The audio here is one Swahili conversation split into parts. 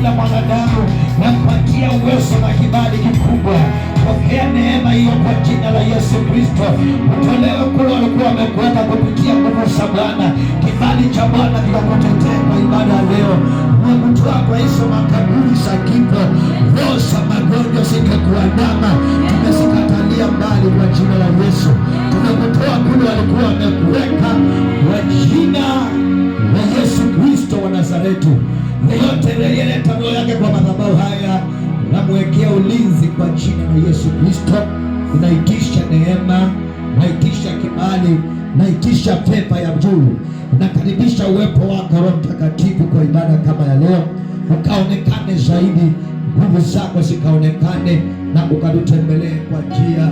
kila mwanadamu, nampatia uwezo na kibali kikubwa. Pokea neema hiyo kwa jina la Yesu Kristo. Utolewe kule walikuwa wamekuweka kupitia nguvu za Bwana. Kibali cha Bwana kikakutetea kwa ibada ya leo. Umekutoa kwa hizo makaburi za kifo, roho za magonjwa zikakuandama, tumezikatalia mbali kwa jina la Yesu. Tumekutoa kule walikuwa wamekuweka kwa jina la Yesu Kristo wa Nazareti. Yeyote aliyeleta roho yake kwa madhabahu haya, namwekea ulinzi kwa jina la Yesu Kristo. Naitisha neema, naitisha kibali, naitisha pepa ya juu. Nakaribisha uwepo wako Roho Mtakatifu kwa ibada kama ya leo, ukaonekane zaidi, nguvu zako zikaonekane, na ukatutembelee kwa njia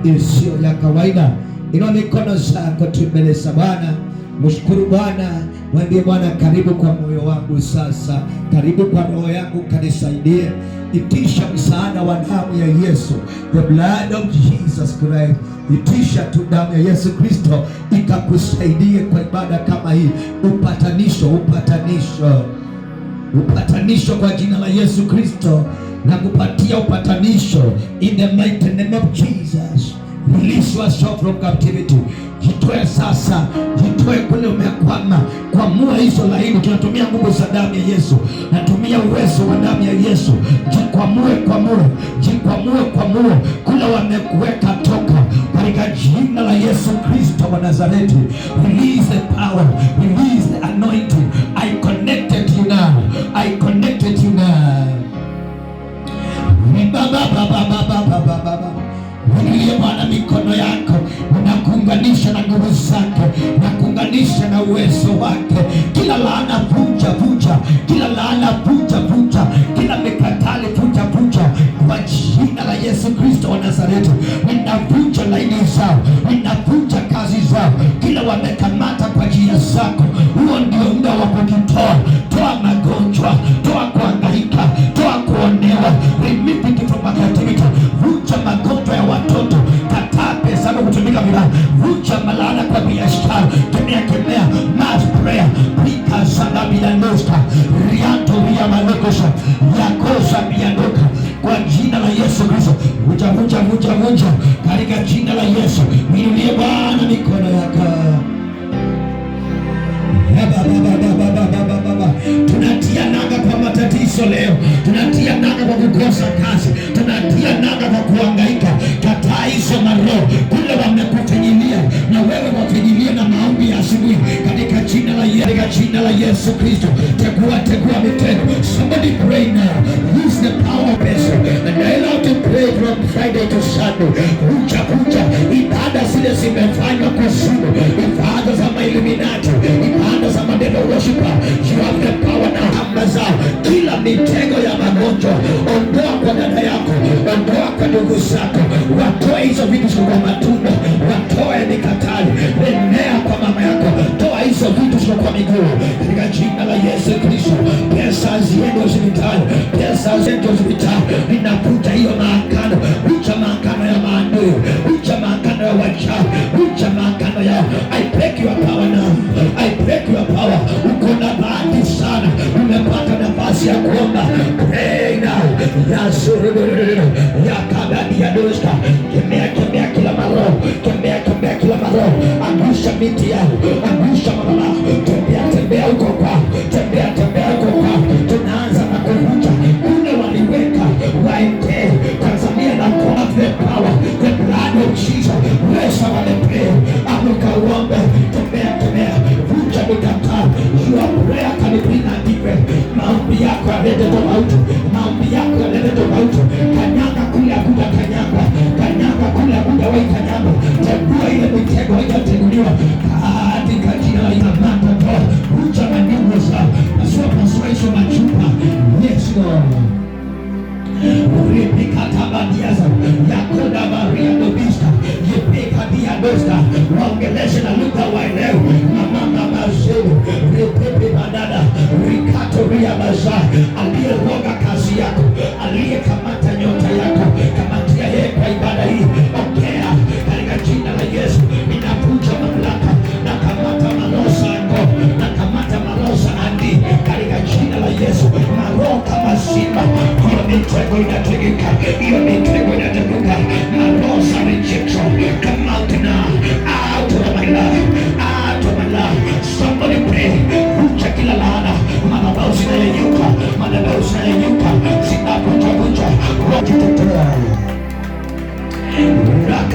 isiyo ya kawaida. Inua mikono zako tumbele za Bwana. Mshukuru Bwana, mwambie Bwana, karibu kwa moyo wangu sasa, karibu kwa roho yangu, kanisaidie. Itisha msaada wa damu ya Yesu, the blood of Jesus Christ. Itisha tu damu ya Yesu Kristo ikakusaidie kwa ibada kama hii. Upatanisho kwa jina la Yesu Kristo, na kupatia upatanisho in the mighty name of Jesus. Release yourself from captivity. Jitoe sasa, jitoe kule umekwama. Kwamua hizo laini. Tunatumia nguvu za damu ya Yesu, natumia uwezo wa damu ya Yesu. Jikwamue kule wamekuweka, toka katika jina la Yesu Kristo wa Nazareti. Release the power, release the anointing. I connected you now. Mwinulie Bwana mikono yako, unakuunganisha na nguvu zake, unakuunganisha na uwezo wake. Kila laana vunja, kila laana vunja, kila mikatale vunja kwa jina la Yesu Kristo wa Nazareti. Ninavunja laini zao, ninavunja kazi zao, kila wamekamata kwa njia zako. Huo ndio muda wa kujitoa. Toa magonjwa, toa kuhangaika, toa kuonewa. Remove it from captivity. Vunja magonjwa ya watoto, kataa pesa kutumika vibaya. Vunja malaana kwa biashara, kemea mass prayer. Pika sana bianosta, rianto via malokosha, yakosa bianoka kwa jina la Yesu Kristo. Vunja katika jina la Yesu. Inulie Bwana mikono yako. Tunatia nanga kwa matatizo leo, tunatia nanga kwa kukosa kazi, tunatia nanga kwa kuhangaika. Kataa hizo maroho kule wamekufinyilia, na wewe wafinyilie na maombi ya asubuhi katika jina la Yesu Kristo. Tegua mitego. Somebody pray now. Use the power vessel and allow to pray from Friday to Sunday. Kuja ibada zile zimefanywa kwa simu, ibada za Illuminati, ibada za madendo worshiper. You have the power now. Hamba zao, kila mitego ya magonjwa, ondoa kwa dada yako, ondoa kwa ndugu zako. Watoe hizo vitu kwa matunda, watoe mikatali, enea kwa mama yako. Toa hizo vitu kwa miguu katika jina la Yesu Kristo. Pesa ziende hospitali, ninakuta hiyo maagano. Ucha maagano ya maadui, ucha maagano ya wachawi, ucha maagano ya I break your power now. I break your power. Uko na bahati sana, umepata nafasi ya kuomba. Pray now. Yakabadiadoska. Kemea kila maroho, kemea kila maroho. Angusha miti yao, angusha mama. Tembea huko kwao, tembea huko kwao. Tunaanza na kuvunja kule waliweka waende Tanzania na have the power, the blood of Jesus. Rest on the prayer. Amuka uombe, tembea, vunja mikatao. Your prayer can bring a difference. Maombi yako yalete tofauti, Kanyaga kule akuja kanyaga, kule akuja wai kanyaga. Tegua ile mitego haijateguliwa katika jina la Imamata toa. Vunja maneno zao, pasua hizo machupa. Yes Lord. Uripikatabadiaza yakoda Maria Dobista yepekadiadosta. Waongeleshe na lugha waelewe. Mama mazuru repepe badada rikato ria baza. Aliyeroga kazi yako, aliyekamata nyota yako, kamatia yeye kwa ibada hii. Ongea katika jina la Yesu. Ninakuja mamlaka na kamata malosa yako, na kamata malosa andi katika jina la Yesu.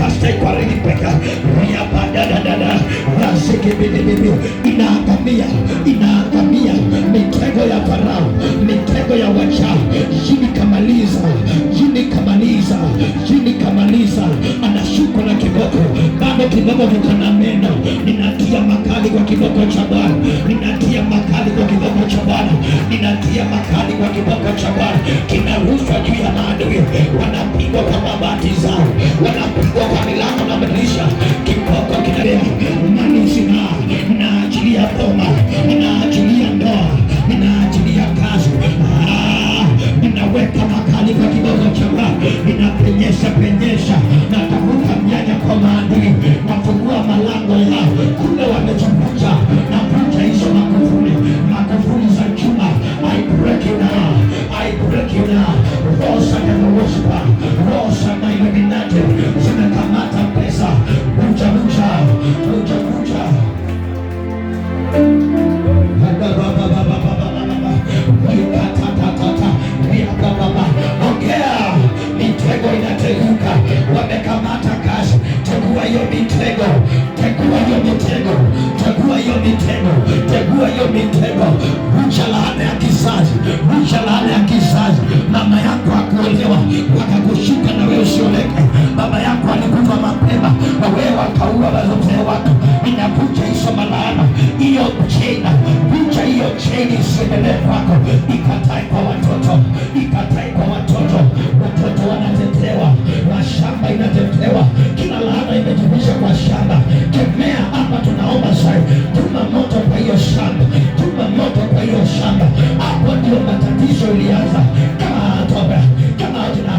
Pastor Ikwarigi peka ria badadada rasiki bibi inaangamia mitego ya Farao, mitego ya wachawi. Jini kamaliza anashukwa na kiboko, bado kiboko kikana meno. Ninatia makali kwa kiboko cha Bwana, ninatia makali kwa kiboko cha Bwana, ninatia makali kwa kiboko cha Bwana. Kinarushwa juu ya maadui, wanapigwa kwa mabati zao, wanapigwa kwa milango na madirisha. Kiboko kinalea manizina, ninaachilia boma, ninaachilia ndoa, ninaachilia kazi. Ninaweka makali kwa kiboko cha Bwana, ninapenyesha, natafuta mianya kwa maadui, nafungua malango yao kule wamejificha, navunja hizo makufuli za chuma. I break you now. Rosa ya worshiper, rosa na Illuminati zimekamata pesa. Vuja ongea, mitego inateguka, wamekamata kazi. Tegua hiyo mitego, vuja laana ya kizazi, mama yako akuolewa wakakushika na wewe usioleke. Baba yako alikufa mapema na wewe wakaua wazee wako. Inavuja hizo malaana, hiyo chain isiendelee kwako. Ikatae kwa watoto, watoto wanatetewa, mashamba inatetewa, kila laana imejivisha kwa shamba. Kemea hapa, tunaomba sasa, tuma moto kwa hiyo shamba. Hapo ndio matatizo ilianza. Kama tuna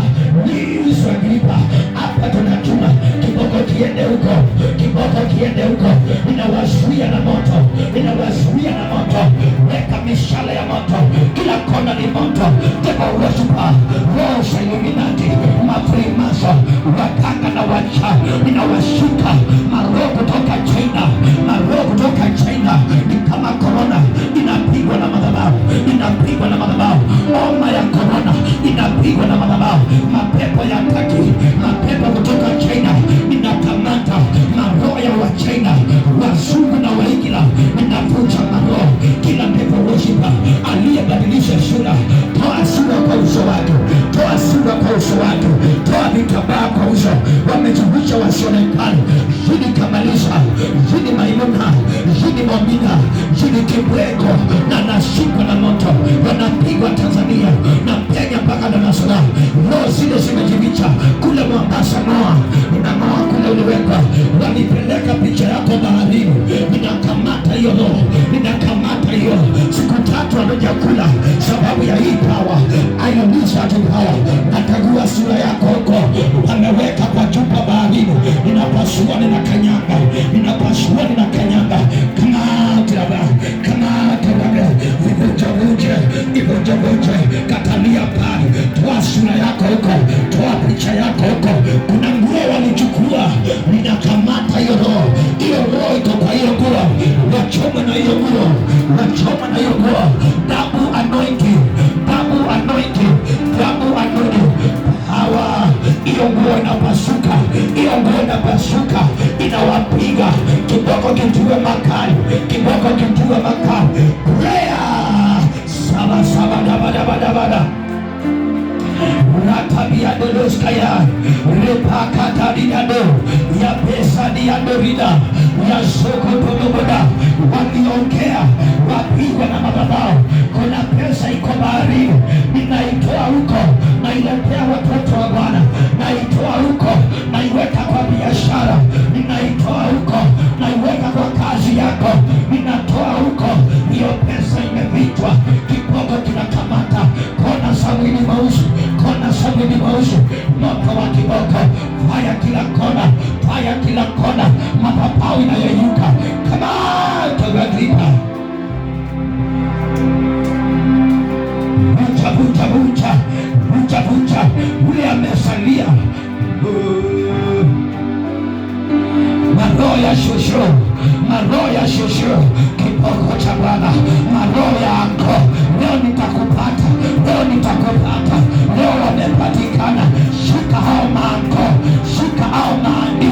Yesu Agripa, hapa tunatuma kiboko kiende huko, inawazuia na moto, weka mishale ya moto, kila kona ni moto. Devil worshiper, roho Illuminati, mafrimaso, wakanga na wachawi, inawashika maroho kutoka China, ni kama corona, inapigwa na madhabahu. Homa ya corona inapigwa na madhabahu. Mapepo ya kaki, mapepo kutoka China, inakamata maroho ya wa China, wazungu na waigila, inavunja maroho. Kila devil worshiper aliyebadilisha sura, toa sura kwa uso wake, toa vitambaa kwa uso. Wamejificha wasionekane. Jini kamaliza, jini Maimuna, jini Mwamina, jini Kibweko, na nashikwa na moto, wanapigwa Tanzania na Kenya mpaka Dar es Salaam. Roho zile zimejificha kule Mombasa, Noa kule uliwekwa, walipeleka picha yako baharini. Ninakamata hiyo roho, siku 3 hawajakula sababu ya hii power. Ayamisha tu power, natagua sura yako huko, wameweka kwa chupa baharini. Ninapasua, ninakanyanga, vivunje, katalia pale, toa sura yako huko, toa picha yako huko. Kuna nguo walichukua, ninakamata hiyo roho iko kwa hiyo nguo, wachoma na hiyo nguo, double anointing. Hawa hiyo nguo inapasuka, inawapiga. Kiboko kitue makali, prayer saba dabada ratabia doloskaya repakata diado ya pesa diado rida ya soko tomoboda. Waliongea, wapigwa na mababao. Kuna pesa iko baharini, ninaitoa huko, nailetea watoto wa Bwana, naitoa huko, naiweka kwa biashara, ninaitoa huko, naiweka kwa kazi yako, ninatoa huko. Hiyo pesa imevitwa, kiboko kinakamata. Kona samini mausu, moto wa kiboko, faya kila kona, mapapao inayoyuka. Kama Agripa, vuja ule amesalia. Maroho ya shushu, kiboko cha Bwana, maroho yako leo nitakupata, leo wamepatikana. Shika hao maanko, shika hao maandi,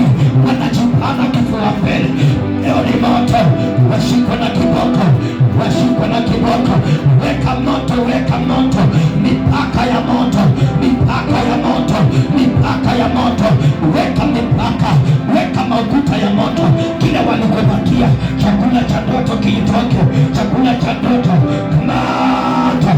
weka moto, mipaka ya moto, mipaka ya moto, mipaka ya moto, weka mipaka, weka mafuta ya moto. Kile walikupatia chakula cha ndoto kiitoke, chakula cha ndoto moto.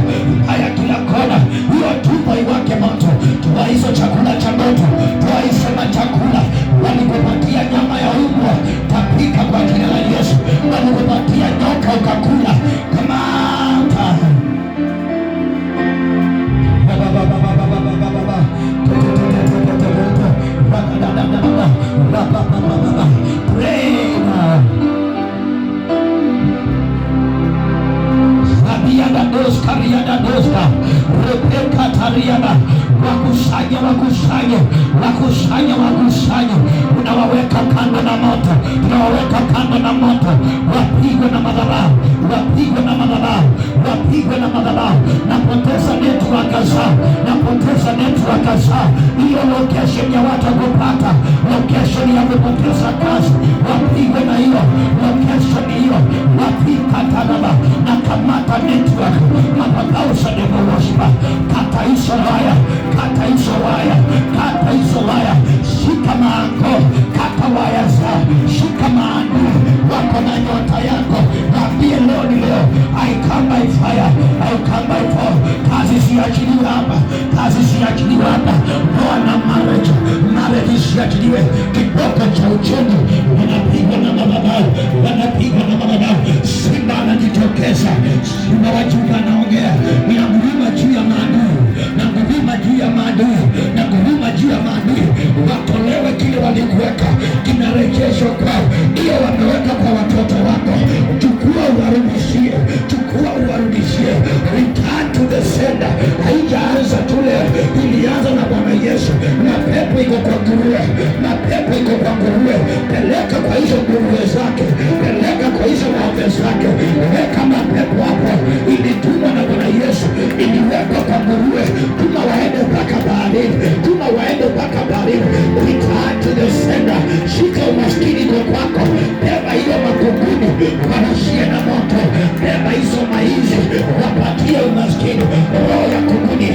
Haya, kila kona hiyo tumbo iwake moto. Toa hizo chakula cha ndoto, toa hizo chakula. Walikupatia nyama ya mbwa, tapika kwa jina la Yesu. Walikupatia nyoka ukakula, kamata. Wakusanye, unawaweka kando na moto, unawaweka kando na moto, wapigwe na madhabahu, wapigwe na madhabahu, wapigwe na madhabahu. Napoteza network zao, napoteza network zao. Hiyo location ya watu kupata, location ya kupoteza kazi, wapigwe na hiyo location hiyo, wapika tanaba na kamata network, mapagausa demo washiba, kata hizo waya, kata hizo waya, kata hizo waya, shika maango, kata waya zao, shika maango, wako na nyota yako. Naambie leo ni leo, I come by fire, I come by fire. Kazi siachiliwe hapa, kazi siachiliwe hapa. Ndoa na marriage, marriage siachiliwe. Kiboko cha uchungu wanapigwa na madhabahu, wanapigwa na madhabahu. Simba anajitokeza, simba wa Juda anaongea, ninanguruma juu ya maadui, nanguruma juu ya maadui, nanguruma juu ya maadui. Watolewe kile walikuweka, kinarejeshwa kwao. Hiyo wameweka kwa watoto wako, chukua uwarudishie, chukua uwarudishie. Return to the sender. Haijaanza tu leo, ilianza na Bwana Yesu. Na pepo iko kwa nguruwe, na pepo iko kwa nguruwe. Peleka kwa hizo nguruwe zake, peleka kwa hizo ng'ombe zake. Weka mapepo hapo, ilitumwa na Bwana Yesu, iliwekwa kwa nguruwe. Tuma waende mpaka baharini, tuma waende mpaka baharini. Return to the sender. Shika umaskini kwa kwako, beba hiyo makunguni, wanashie na moto. Beba hizo maizi, wapatie umaskini. Roho ya kunguni,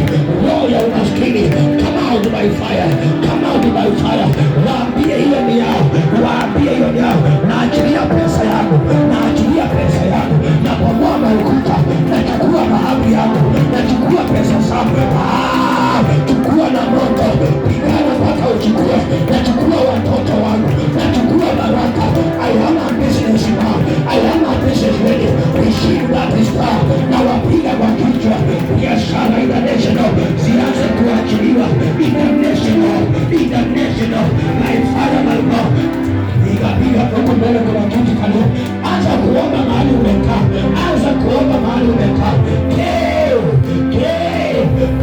roho ya umaskini, come out by fire, come out by fire. Waambie hiyo ni yao, waambie hiyo ni yao. Naachilia pesa yangu, naachilia pesa yangu, na bomoa ukuta, nachukua mahabu yangu, nachukua pesa zangu. Chukua na moto, pigana mpaka uchukue. Nachukua watoto wangu, nachukua baraka. I am a business man, I am a business lady. Receive that star. Na wapiga kwa kichwa, biashara international zianze kuachiliwa. International, international, my father, my God. Piga huko mbele kwa kitu kale. Anza kuomba mahali umekaa, anza kuomba mahali umekaa.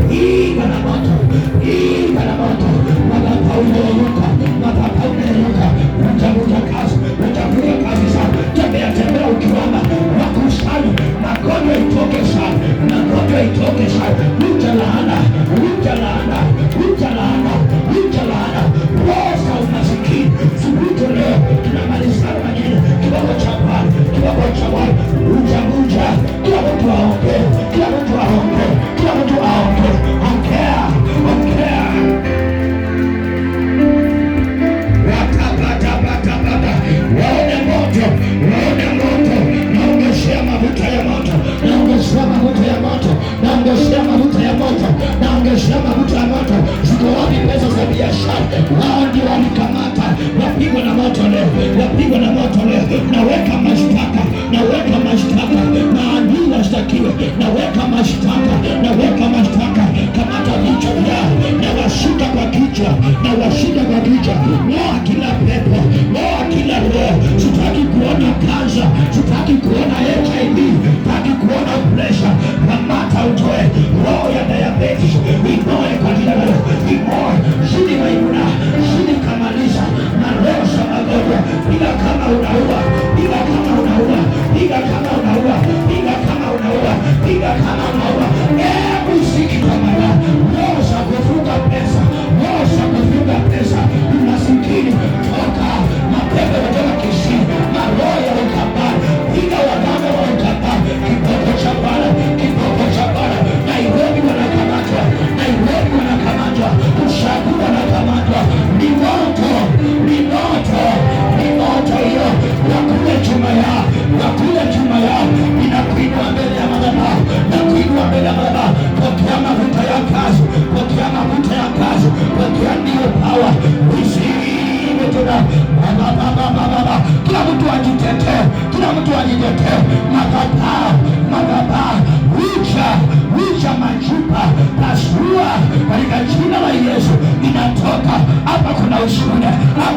Piga na moto, piga na moto. Madhabahu inayeyuka, madhabahu inayeyuka. Utavuta kazi, utavuta kazi sana. Tembea tembea ukiomba, wakusanya. Magonjwa itoke sana, magonjwa itoke sana. Luta laana, luta laana, luta laana, luta laana. Roho umasikini, subutu leo. Tunamalizana maneno, kiwango cha Bwana, kiwango cha Bwana. Luta, luta, kila mtu aongee, kila mtu aongee, kila mtu aongee. Ongea, ongea. Waone moto, waone moto. Naongeshea mafuta ya moto, naongeshea mafuta ya moto, naongeshea mafuta ya moto, naongeshea mafuta ya moto. Ziko wapi pesa za biashara? Wao ndio walikamata, wapigwa na moto leo, wapigwa na moto leo. Naweka mashtaka, naweka mashtaka, maadui washtakiwe. Naweka mashtaka, naweka mashtaka. Kamata vichwa vyao, nawashika kwa kichwa, nawashika kwa kichwa. Moa kila pepo, moa kila roho. Sitaki kuona kansa, sitaki kuona HIV, sitaki kuona pressure. Kamata utoe roho ya diabetes, inoe kwa jina la Yesu, inoe. Shini maimuna, shini kamalisha na roho za magonjwa. Piga kama unaua, piga kama unaua, piga kama unaua, piga kama unaua, piga kama unaua. Hebu siki kama ya roho za kufunga pesa, roho za kufunga pesa. Umasikini toka, mapepo kutoka Kisii, na roho ya ukabari. Piga waganga wa ukabari,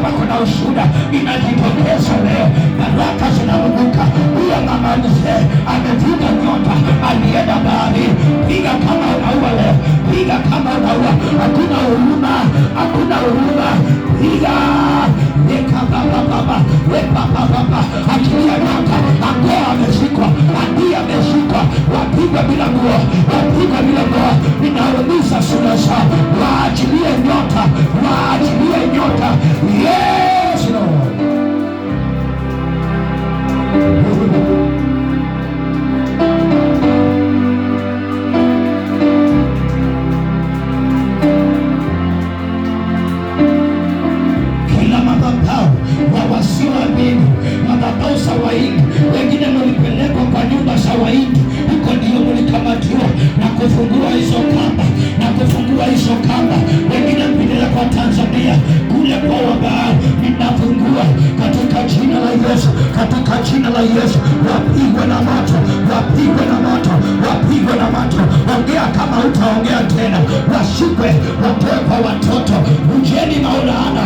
kama kuna ushuhuda inajitokeza leo, baraka zinaruka. Huyo mama mzee amevuka nyota, alienda bahari. Piga kama unaua leo, piga kama unaua. Hakuna huruma, hakuna huruma. Piga baba akilia nyota, angoa ameshikwa, andia ameshikwa, wapigwa bila nguo, wapigwa bila nguo. Ninauliza sura zao, waachilie nyota, waachilie nyota. Yes Lord. Wasioamini, madhabahu za Wahindi, wengine mlipelekwa kwa nyumba za Wahindi, huko ndio mlikamatiwa na kufungua hizo kamba, na kufungua hizo kamba. Wengine mpelekwa Tanzania kule kwa Wabaal, ninafungua katika jina la Yesu, katika jina la Yesu. Wapigwe na moto, wapigwe na moto, wapigwe na moto. Ongea kama utaongea tena, washikwe, watoe kwa watoto. Ujeni maulaana